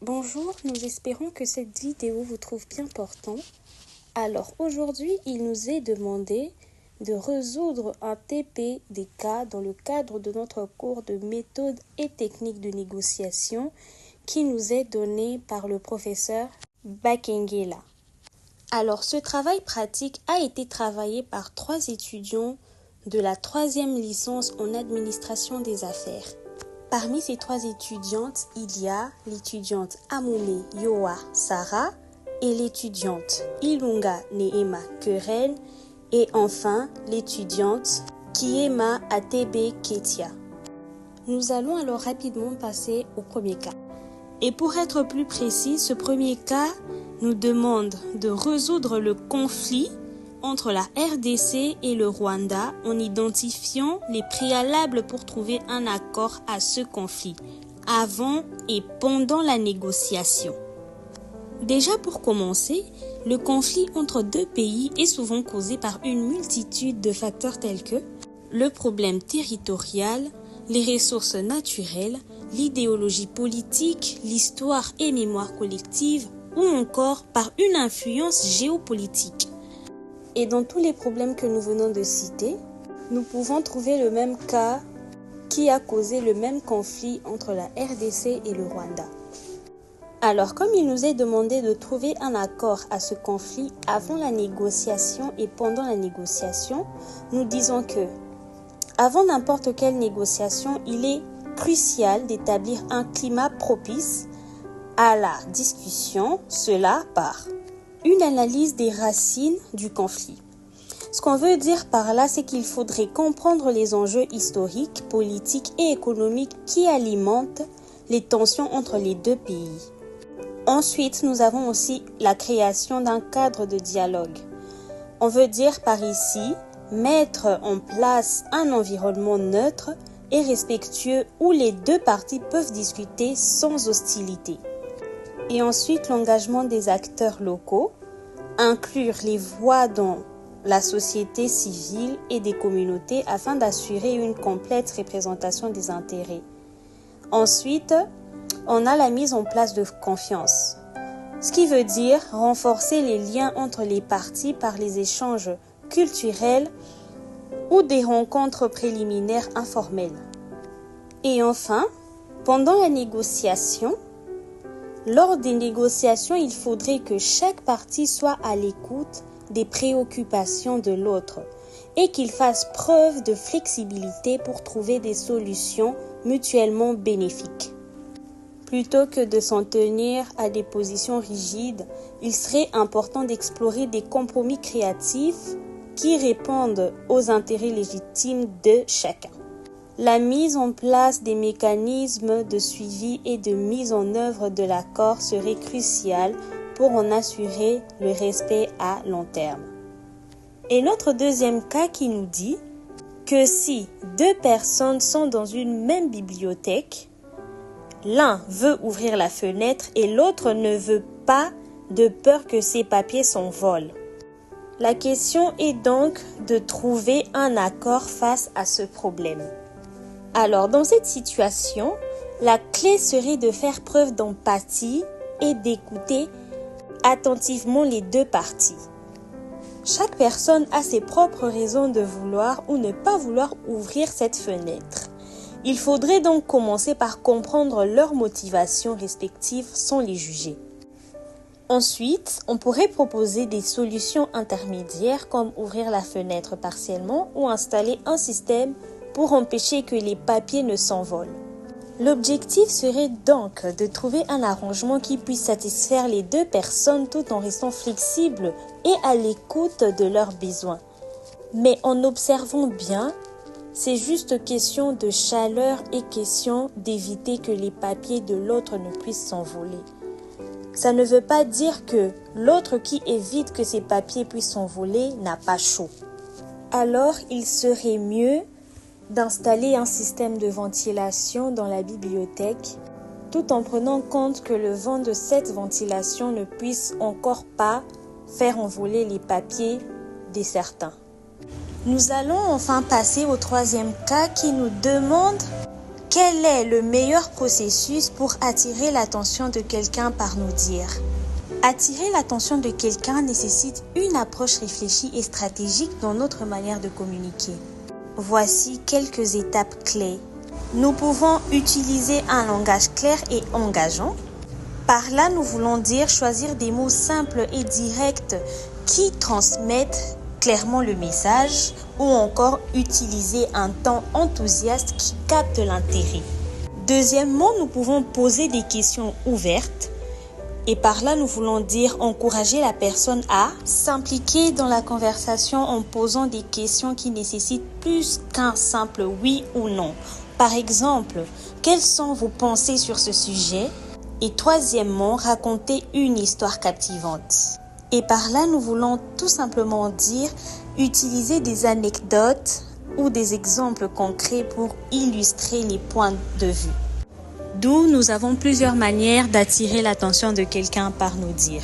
Bonjour, nous espérons que cette vidéo vous trouve bien portant. Alors aujourd'hui, il nous est demandé de résoudre un TP des cas dans le cadre de notre cours de méthode et techniques de négociation qui nous est donné par le professeur Bakengela. Alors ce travail pratique a été travaillé par 3 étudiants de la 3e licence en administration des affaires. Parmi ces 3 étudiantes, il y a l'étudiante Amoume Yoa Sarah et l'étudiante Ilunga Neema Keren et enfin l'étudiante Kiema Atebe Ketia. Nous allons alors rapidement passer au premier cas. Et pour être plus précis, ce premier cas nous demande de résoudre le conflit entre la RDC et le Rwanda en identifiant les préalables pour trouver un accord à ce conflit, avant et pendant la négociation. Déjà pour commencer, le conflit entre deux pays est souvent causé par une multitude de facteurs tels que le problème territorial, les ressources naturelles, l'idéologie politique, l'histoire et mémoire collective, ou encore par une influence géopolitique. Et dans tous les problèmes que nous venons de citer, nous pouvons trouver le même cas qui a causé le même conflit entre la RDC et le Rwanda. Alors, comme il nous est demandé de trouver un accord à ce conflit avant la négociation et pendant la négociation, nous disons que, avant n'importe quelle négociation, il est crucial d'établir un climat propice à la discussion, cela par une analyse des racines du conflit. Ce qu'on veut dire par là, c'est qu'il faudrait comprendre les enjeux historiques, politiques et économiques qui alimentent les tensions entre les deux pays. Ensuite, nous avons aussi la création d'un cadre de dialogue. On veut dire par ici mettre en place un environnement neutre et respectueux où les deux parties peuvent discuter sans hostilité. Et ensuite, l'engagement des acteurs locaux, inclure les voix dans la société civile et des communautés afin d'assurer une complète représentation des intérêts. Ensuite, on a la mise en place de confiance, ce qui veut dire renforcer les liens entre les parties par les échanges culturels ou des rencontres préliminaires informelles. Et enfin, pendant la négociation, lors des négociations, il faudrait que chaque partie soit à l'écoute des préoccupations de l'autre et qu'il fasse preuve de flexibilité pour trouver des solutions mutuellement bénéfiques. Plutôt que de s'en tenir à des positions rigides, il serait important d'explorer des compromis créatifs qui répondent aux intérêts légitimes de chacun. La mise en place des mécanismes de suivi et de mise en œuvre de l'accord serait cruciale pour en assurer le respect à long terme. Et notre deuxième cas qui nous dit que si 2 personnes sont dans une même bibliothèque, l'un veut ouvrir la fenêtre et l'autre ne veut pas de peur que ses papiers s'envolent. La question est donc de trouver un accord face à ce problème. Alors, dans cette situation, la clé serait de faire preuve d'empathie et d'écouter attentivement les deux parties. Chaque personne a ses propres raisons de vouloir ou ne pas vouloir ouvrir cette fenêtre. Il faudrait donc commencer par comprendre leurs motivations respectives sans les juger. Ensuite, on pourrait proposer des solutions intermédiaires comme ouvrir la fenêtre partiellement ou installer un système pour empêcher que les papiers ne s'envolent. L'objectif serait donc de trouver un arrangement qui puisse satisfaire les 2 personnes tout en restant flexible et à l'écoute de leurs besoins. Mais en observant bien, c'est juste question de chaleur et question d'éviter que les papiers de l'autre ne puissent s'envoler. Ça ne veut pas dire que l'autre qui évite que ses papiers puissent s'envoler n'a pas chaud. Alors, il serait mieux d'installer un système de ventilation dans la bibliothèque, tout en prenant compte que le vent de cette ventilation ne puisse encore pas faire envoler les papiers de certains. Nous allons enfin passer au 3e cas qui nous demande Quel est le meilleur processus pour attirer l'attention de quelqu'un par nos dires? Attirer l'attention de quelqu'un nécessite une approche réfléchie et stratégique dans notre manière de communiquer. Voici quelques étapes clés. Nous pouvons utiliser un langage clair et engageant. Par là, nous voulons dire choisir des mots simples et directs qui transmettent clairement le message ou encore utiliser un ton enthousiaste qui capte l'intérêt. Deuxièmement, nous pouvons poser des questions ouvertes et par là, nous voulons dire encourager la personne à s'impliquer dans la conversation en posant des questions qui nécessitent plus qu'un simple oui ou non. Par exemple, quelles sont vos pensées sur ce sujet? Et troisièmement, raconter une histoire captivante. Et par là, nous voulons tout simplement dire utiliser des anecdotes ou des exemples concrets pour illustrer les points de vue. D'où nous avons plusieurs manières d'attirer l'attention de quelqu'un par nos dires.